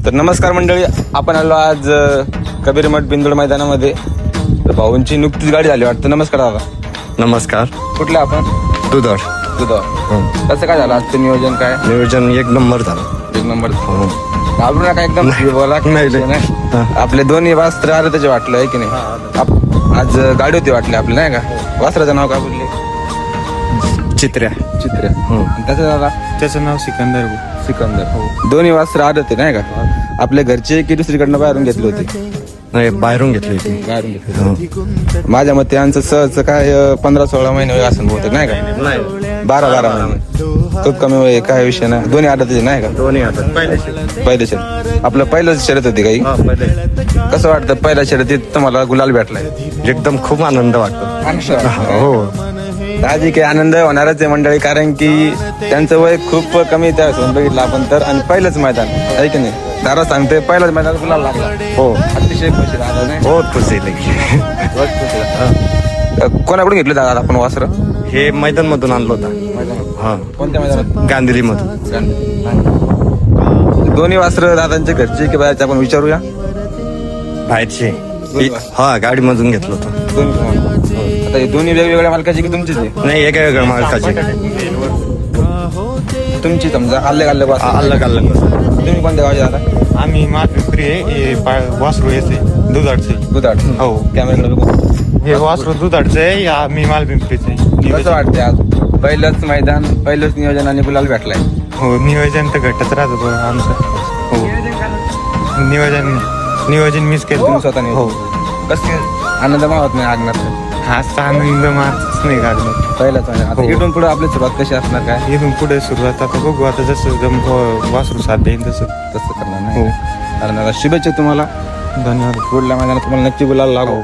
तर नमस्कार मंडळी, आपण आलो आज कबीरमठ बिंदोड मैदानामध्ये. तर भाऊंची नुकतीच गाडी झाली वाटतं. नमस्कार दादा. नमस्कार. कुठले आपण? दुधाळ. कसं काय झालं आजचं नियोजन? काय नियोजन एक नंबर झालं. एक नंबर. घाबरू नका एकदम. बोला नाही. आपले दोन्ही वास्त्र आलं त्याचे वाटलं आहे की नाही? आज गाडी होती वाटली आपली, नाही का? वास्त्राचं नाव काय बोलले? चित्र्या. चित्र्या. आणि त्याचं दादा? त्याचं नाव सिकंदर. सिकंदर. दोन्ही वास्त्र आलं होते, नाही का? आपल्या घरचे की दुसरीकडनं बाहेरून घेतले होते? नाही, बाहेरून घेतली होती. बाहेरून घेतले. माझ्या मते यांचं सहज काय 15-16 महिने वय असं बहुतेक, नाही का? 12 महिने. खूप कमी वय, काय विषय नाही. दोन्ही आदत नाही का? दोन्ही आता पहिले शर्यत. आपलं पहिलंच शर्यत होती काही? कसं वाटतं पहिल्या शर्यतीत तुम्हाला गुलाल भेटलाय? एकदम खूप आनंद वाटतो. हो, आजी काही आनंद होणारच आहे मंडळी, कारण की त्यांचं वय खूप कमी त्यावेळेस बघितलं आपण तर. आणि पहिलंच मैदान आहे की नाही? दादा सांगते पहिल्याच मैदानात गुलाल लागला. हो, अतिशय खुशी दादा, नाही? बहुत खुशी कोणाकडून घेतले दादा आपण वासर? हे मैदान मधून आणलं होतं. हा, कोणत्या मैदानात? गांधीली मधून. दोन्ही वासर दादांचे घरचे की बाहेरचे आपण विचारूया. बाहेरचे. हा, गाडी मधून घेतलं होतं. दोन्ही. आता हे दोन्ही वेगवेगळ्या मालकाचे की तुमचेच आहे? नाही, एका वेगळ्या मालकाचे. तुमची समजा अलग अलग वासर. अलग अलग. तुम्ही कोणत्या गावचे दादा? आम्ही मातृप्रिय हे वासरू याचे दुधाडचे. दुधाट. हो. कॅमेऱ्याकडे बघू. हे वासरू दुधाडचे आहे. आम्ही मालपिंपरीचे. कसं वाटतंय आज? पहिलंच मैदान, पहिलंच नियोजन आणि गुलाल भेटलाय. हो, नियोजन तर घटत राहतं बघ आमचं. हो, नियोजन मिस केलं. तुम्ही स्वतः हो. कसं आनंद मावत नाही आगणार? हा आनंद मारच नाही काढलं. पहिलाच मैदान. आता हो. इथून पुढे आपली सुरुवात कशी असणार? काय इथून पुढे सुरुवात आता बघू. आता जसं वासरू साथ देईन तसं. तसं करणार नाही? हो. कारण आता शुभेच्छा तुम्हाला. धन्यवाद. पुढल्या मैदानात तुम्हाला नक्की गुलाल लागो.